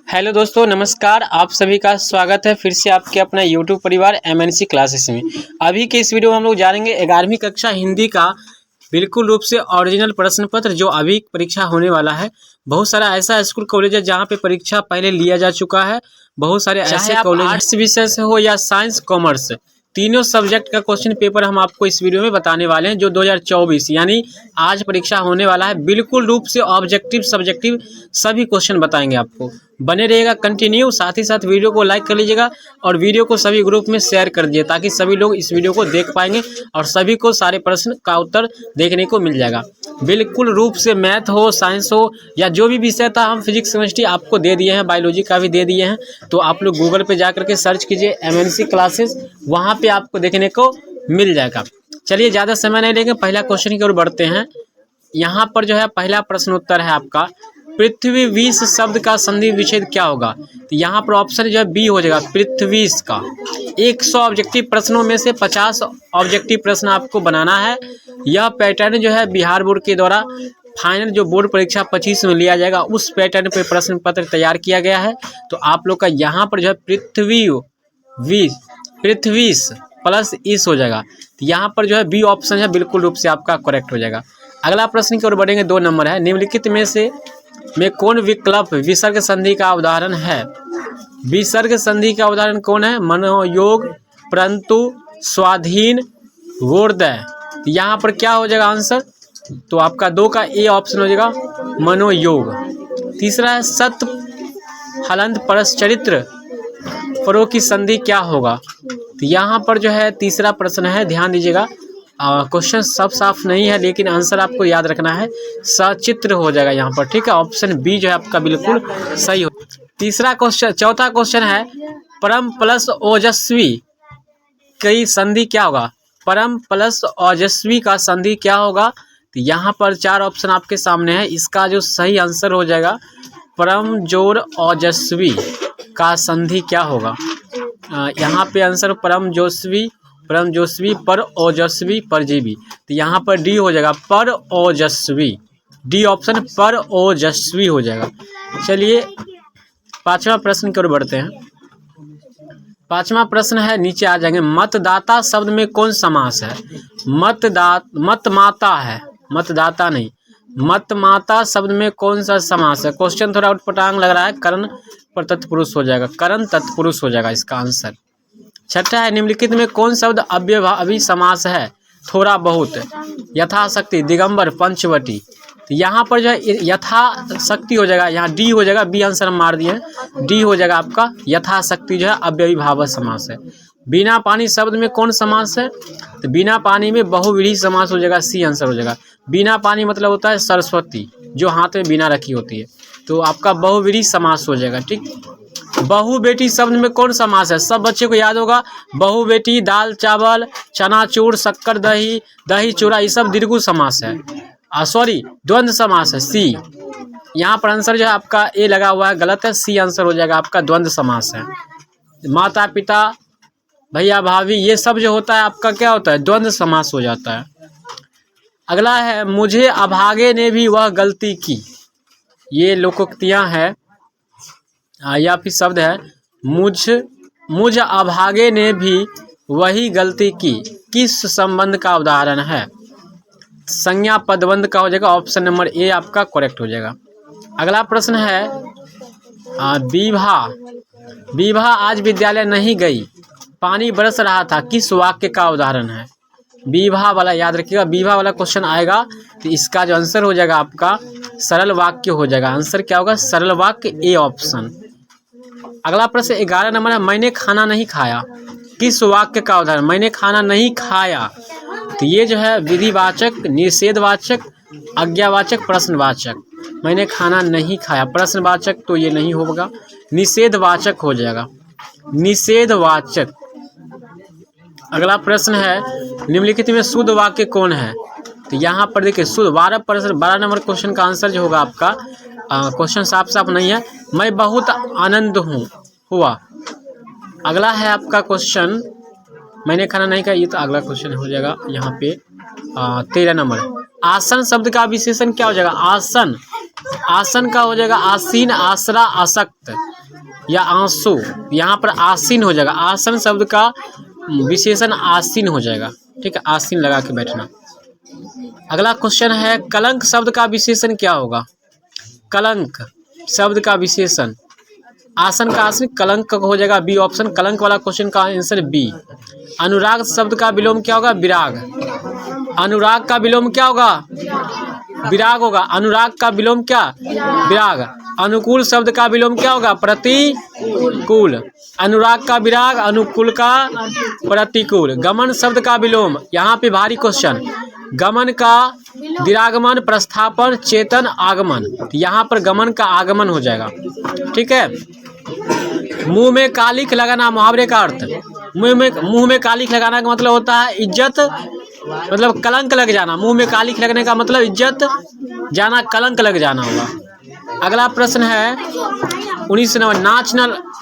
Hello दोस्तों, नमस्कार। आप सभी का स्वागत है फिर से आपके अपना यूट्यूब परिवार एमएनसी क्लासेस में। अभी के इस वीडियो में हम लोग जानेंगे 11वीं कक्षा हिंदी का बिल्कुल रूप से ओरिजिनल प्रश्न पत्र जो अभी परीक्षा होने वाला है। बहुत सारा ऐसा स्कूल कॉलेज है जहाँ पे परीक्षा पहले लिया जा चुका है। बहुत सारे ऐसे कॉलेज आर्ट्स विषय से हो या साइंस कॉमर्स, तीनों सब्जेक्ट का क्वेश्चन पेपर हम आपको इस वीडियो में बताने वाले हैं जो 2024 यानी आज परीक्षा होने वाला है। बिल्कुल रूप से ऑब्जेक्टिव सब्जेक्टिव सभी क्वेश्चन बताएंगे आपको। बने रहिएगा कंटिन्यू, साथ ही साथ वीडियो को लाइक कर लीजिएगा और वीडियो को सभी ग्रुप में शेयर कर दीजिए ताकि सभी लोग इस वीडियो को देख पाएंगे और सभी को सारे प्रश्न का उत्तर देखने को मिल जाएगा। बिल्कुल रूप से मैथ हो, साइंस हो या जो भी विषय था, हम फिजिक्स केमिस्ट्री आपको दे दिए हैं, बायोलॉजी का भी दे दिए हैं। तो आप लोग गूगल पे जा करके सर्च कीजिए एमएनसी क्लासेस, वहाँ पे आपको देखने को मिल जाएगा। चलिए ज़्यादा समय नहीं लेंगे, पहला क्वेश्चन की ओर बढ़ते हैं। यहाँ पर जो है पहला प्रश्न उत्तर है आपका, पृथ्वी विष शब्द का संधि विच्छेद क्या होगा? तो यहाँ पर ऑप्शन जो है बी हो जाएगा, पृथ्वीश का। 100 ऑब्जेक्टिव प्रश्नों में से 50 ऑब्जेक्टिव प्रश्न आपको बनाना है। यह पैटर्न जो है बिहार बोर्ड के द्वारा फाइनल जो बोर्ड परीक्षा 25 में लिया जाएगा उस पैटर्न पे प्रश्न पत्र तैयार किया गया है। तो आप लोग का यहाँ पर जो है पृथ्वीश प्लस इस हो जाएगा। तो यहाँ पर जो है बी ऑप्शन है बिल्कुल रूप से आपका करेक्ट हो जाएगा। अगला प्रश्न की ओर बढ़ेंगे, 2 नंबर है, निम्नलिखित में कौन विकल्प विसर्ग संधि का उदाहरण है? विसर्ग संधि का उदाहरण कौन है? मनोयोग, परंतु, स्वाधीन, वोर्दय। तो यहाँ पर क्या हो जाएगा आंसर? तो आपका 2 का ए ऑप्शन हो जाएगा, मनोयोग। तीसरा है सत हलंत परश्चरित्र परों की संधि क्या होगा? तो यहाँ पर जो है तीसरा प्रश्न है, ध्यान दीजिएगा। क्वेश्चन सब साफ नहीं है लेकिन आंसर आपको याद रखना है, सचित्र हो जाएगा यहाँ पर, ठीक है। ऑप्शन बी जो है आपका बिल्कुल सही हो। चौथा क्वेश्चन है, परम प्लस ओजस्वी की संधि क्या होगा? परम प्लस ओजस्वी का संधि क्या होगा? तो यहाँ पर 4 ऑप्शन आपके सामने है। इसका जो सही आंसर हो जाएगा, परम जोर ओजस्वी का संधि क्या होगा? यहाँ पे आंसर परम जोस्वी पर ओजस्वी परजीवी। तो यहाँ पर डी हो जाएगा, पर ओजस्वी। डी ऑप्शन पर ओजस्वी हो जाएगा। चलिए 5वां प्रश्न की ओर बढ़ते हैं। 5वां प्रश्न है, नीचे आ जाएंगे, मतदाता शब्द में कौन समास है? मतमाता है, मतदाता नहीं। मतमाता शब्द में कौन सा समास है? क्वेश्चन थोड़ा उटपटांग लग रहा है, करण पर तत्पुरुष हो जाएगा, करण तत्पुरुष हो जाएगा इसका आंसर। 6ठा है, निम्नलिखित में कौन शब्द अव्ययभावी समास है? थोड़ा बहुत, यथाशक्ति, दिगंबर, पंचवटी। तो यहाँ पर जो है यथाशक्ति हो जाएगा, यहाँ डी हो जाएगा, बी आंसर हम मार दिए हैं, डी हो जाएगा आपका यथाशक्ति जो है अव्ययीभाव समास है। बिना पानी शब्द में कौन समास है? तो बिना पानी में बहुव्रीहि समास हो जाएगा, सी आंसर हो जाएगा। बिना पानी मतलब होता है सरस्वती, जो हाथ में बिना रखी होती है, तो आपका बहुव्रीहि समास हो जाएगा, ठीक। बहु बेटी शब्द में कौन समास है? सब बच्चे को याद होगा, बहु बेटी, दाल चावल, चनाचूर, शक्कर दही, दही चूड़ा, ये सब दीर्घ समास है, सॉरी द्वंद्व समास है, सी। यहाँ पर आंसर जो है आपका ए लगा हुआ है, गलत है, सी आंसर हो जाएगा आपका, द्वंद्व समास है। माता पिता, भैया भाभी, ये सब जो होता है आपका क्या होता है? द्वंद्व समास हो जाता है। अगला है, मुझे अभागे ने भी वह गलती की। ये लोकोक्तियाँ हैं या फिर शब्द है, मुझ अभागे ने भी वही गलती की, किस संबंध का उदाहरण है? संज्ञा पदबंध का हो जाएगा, ऑप्शन नंबर ए आपका करेक्ट हो जाएगा। अगला प्रश्न है, विभा आज विद्यालय नहीं गई, पानी बरस रहा था, किस वाक्य का उदाहरण है? विभा वाला याद रखिएगा, विभा वाला क्वेश्चन आएगा तो इसका जो आंसर हो जाएगा आपका सरल वाक्य हो जाएगा। आंसर क्या होगा? सरल वाक्य, ए ऑप्शन। अगला प्रश्न 11 नंबर है, मैंने खाना नहीं खाया, किस वाक्य का उदाहरण? मैंने खाना नहीं खाया, तो ये जो है विधिवाचक, निषेधवाचक, आज्ञावाचक, प्रश्नवाचक। मैंने खाना नहीं खाया प्रश्नवाचक तो ये नहीं होगा, निषेधवाचक हो जाएगा, निषेधवाचक। अगला प्रश्न है, निम्नलिखित में शुद्ध वाक्य कौन है? तो यहाँ पर देखिए शुद्ध 12 नंबर क्वेश्चन का आंसर जो होगा आपका, क्वेश्चन साफ नहीं है, मैं बहुत आनंद हुआ। अगला है आपका क्वेश्चन, मैंने खाना नहीं खाया, ये तो अगला क्वेश्चन हो जाएगा यहाँ पे 13 नंबर। आसन शब्द का विशेषण क्या हो जाएगा? आसन का हो जाएगा आसीन, आसरा, आसक्त। या आंसू, यहाँ पर आसीन हो जाएगा। आसन शब्द का विशेषण आसीन हो जाएगा, ठीक है, आसीन लगा के बैठना। अगला क्वेश्चन है कलंक शब्द का विशेषण क्या होगा? कलंक शब्द का विशेषण, आसन का आसन, कलंक का हो जाएगा बी ऑप्शन। कलंक वाला क्वेश्चन का आंसर बी। अनुराग शब्द का विलोम क्या होगा? विराग। अनुराग का विलोम क्या होगा? विराग होगा। अनुराग का विलोम क्या? विराग। अनुकूल शब्द का विलोम क्या होगा? प्रतिकूल। अनुराग का विराग, अनुकूल का प्रतिकूल। गमन शब्द का विलोम, यहाँ पे भारी क्वेश्चन, गमन का विरागमन, प्रस्थापन, चेतन, आगमन, यहाँ पर गमन का आगमन हो जाएगा, ठीक है। मुंह में कालिख लगाना, मुहावरे का अर्थ, मुंह में कालिख लगाना का मतलब होता है इज्जत, मतलब कलंक लग जाना। मुंह में कालिख लगने का मतलब इज्जत जाना, कलंक लग जाना होगा। अगला प्रश्न है 19 नंबर,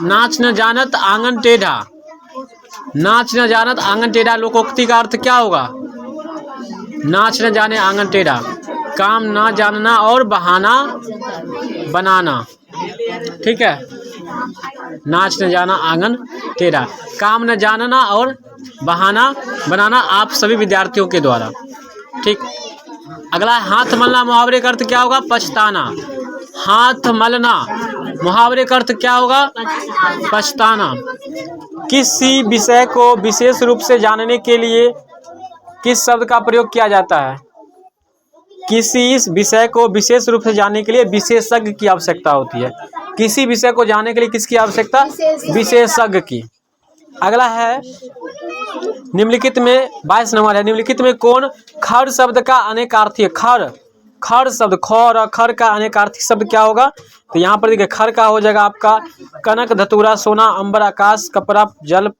नाच न जानत आंगन टेढ़ा। नाच न जानत आंगन टेढ़ा लोकोक्ति का अर्थ क्या होगा? नाच न जाने आंगन टेढ़ा, काम ना जानना और बहाना बनाना, ठीक है। नाच न जाना आंगन टेढ़ा, काम न जानना और बहाना बनाना आप सभी विद्यार्थियों के द्वारा, ठीक। अगला हाथ मलना, मुहावरे का अर्थ क्या होगा? पछताना। हाथ मलना मुहावरे का अर्थ क्या होगा? पछताना। किसी विषय को विशेष रूप से जानने के लिए किस शब्द का प्रयोग किया जाता है? किसी विषय को विशेष रूप से जानने के लिए विशेषज्ञ की आवश्यकता होती है। किसी विषय को जानने के लिए किसकी आवश्यकता? विशेषज्ञ की। अगला है निम्नलिखित में 22 नंबर है, निम्नलिखित में कौन खर शब्द का अनेकार्थी है? खर शब्द, खर और खर का अनेकार्थी शब्द क्या होगा? तो यहाँ पर देखिए खर का हो जाएगा आपका कनक, धतूरा, सोना, अंबर, आकाश, कपड़ा, जल।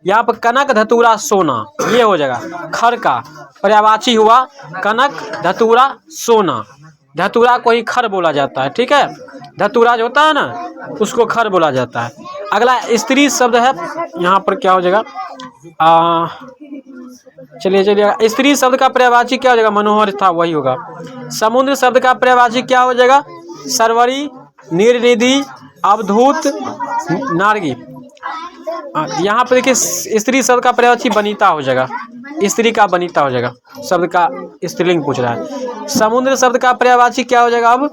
यहाँ पर कनक, धतूरा, सोना ये हो जाएगा खर का पर्यायवाची हुआ कनक, धतूरा, सोना। धतूरा को ही खर बोला जाता है, ठीक है। धतूरा जो होता है ना उसको खर बोला जाता है। अगला स्त्री शब्द है, यहाँ पर क्या हो जाएगा? चलिए स्त्री शब्द का पर्यायवाची क्या हो जाएगा? मनोहर था, वही होगा। समुद्र शब्द का पर्यायवाची क्या हो जाएगा? सरवरी, निर्निधि, अवधूत, नारगी। यहाँ पर देखिए स्त्री शब्द का पर्यायवाची बनीता हो जाएगा, स्त्री का बनीता हो जाएगा, शब्द का स्त्रीलिंग पूछ रहा है। समुद्र शब्द का पर्यायवाची क्या हो जाएगा? अब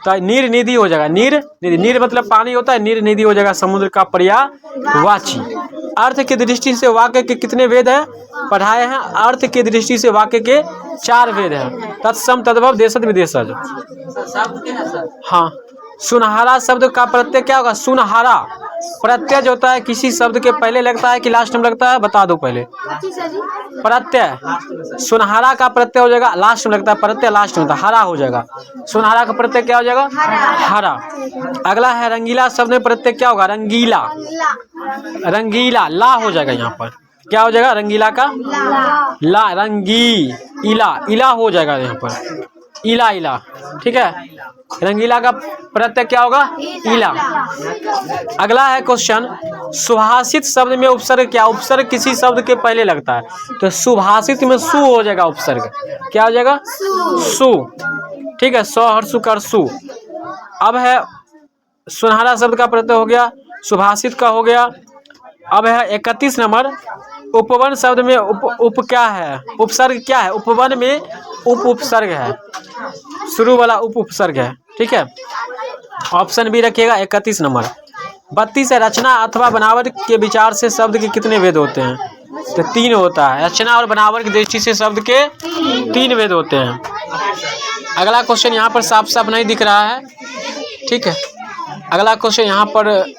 तो निर्निधि हो जाएगा, निर् मतलब पानी होता है, निर्निधि हो जाएगा समुद्र का पर्यायवाची। अर्थ की दृष्टि से वाक्य के कितने वेद हैं पढ़ाए हैं? अर्थ की दृष्टि से वाक्य के 4 वेद हैं, तत्सम, तद्भव, देशज, विदेशज। हाँ, सुनहरा शब्द का प्रत्यय क्या होगा? सुनहरा प्रत्यय जो होता है किसी शब्द के पहले लगता है कि लास्ट में लगता है? बता दो पहले। प्रत्यय, सुनहरा का प्रत्यय हो जाएगा लास्ट में लगता है, प्रत्यय लास्ट में होता है, हरा हो जाएगा। सुनहरा का प्रत्यय क्या हो जाएगा? हरा। अगला है रंगीला शब्द में प्रत्यय क्या होगा? रंगीला, रंगीला, ला हो जाएगा। यहाँ पर क्या हो जाएगा? रंगीला का ला, रंगी, इला हो जाएगा यहाँ पर, इला, ठीक है। रंगीला का प्रत्यय क्या होगा? इला। अगला है क्वेश्चन, सुभाषित शब्द में उपसर्ग क्या? उपसर्ग किसी शब्द के पहले लगता है, तो सुभाषित में सु हो जाएगा उपसर्ग, क्या हो जाएगा? सु, ठीक है। सौ हर्षु कर सु। अब है सुनहरा शब्द का प्रत्यय हो गया, सुभाषित का हो गया। अब है 31 नंबर, उपवन शब्द में उप क्या है? उपसर्ग क्या है? उपवन में उपसर्ग है, शुरू वाला उपसर्ग है, ठीक है। ऑप्शन बी रखिएगा 31 नंबर। 32 है, रचना अथवा बनावट के विचार से शब्द के कितने वेद होते हैं? तो 3 होता है। रचना और बनावट की दृष्टि से शब्द के 3 वेद होते हैं। अगला क्वेश्चन यहाँ पर साफ साफ नहीं दिख रहा है, ठीक है। अगला क्वेश्चन यहाँ पर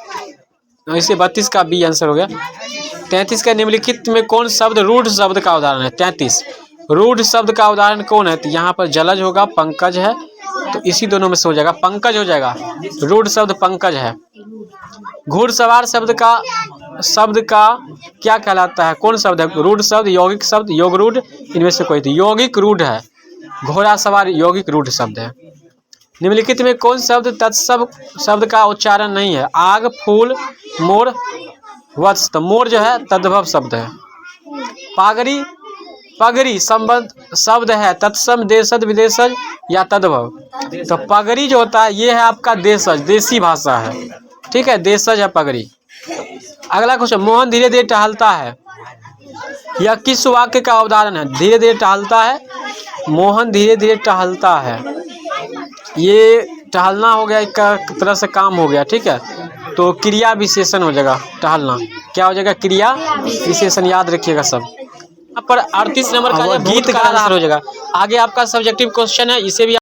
इसे 32 का बी आंसर हो गया। 33 का निम्नलिखित में कौन शब्द रूढ़ शब्द का उदाहरण है? 33 रूढ़ शब्द का उदाहरण कौन है? तो यहाँ पर जलज होगा, पंकज है, तो इसी दोनों में से हो जाएगा, पंकज हो जाएगा। रूढ़ शब्द पंकज है। घुड़सवार शब्द का क्या कहलाता है? कौन शब्द है? रूढ़ शब्द, यौगिक शब्द, योग रूढ़, इनमें से कोई? यौगिक रूढ़ है। घोड़ा सवार यौगिक रूढ़ शब्द है। निम्नलिखित में कौन शब्द तत्सम शब्द का उच्चारण नहीं है? आग, फूल, मोर, वत्स। तो मोर जो है तद्भव शब्द है। पगड़ी संबंध शब्द है, तत्सम, देशज, विदेशज या तद्भव। तो पगड़ी जो होता है ये है आपका देशज, देसी भाषा है, ठीक है, देशज है पगड़ी। अगला क्वेश्चन, मोहन धीरे धीरे टहलता है, यह किस वाक्य का उदाहरण है? धीरे धीरे टहलता है, मोहन धीरे धीरे टहलता है, ये टहलना हो गया, एक तरह से काम हो गया, ठीक है। तो क्रिया विशेषण हो जाएगा टहलना, क्या हो जाएगा? क्रिया विशेषण, याद रखिएगा सब। यहाँ पर 38 नंबर का गीत का आंसर हो जाएगा। आगे आपका सब्जेक्टिव क्वेश्चन है, इसे भी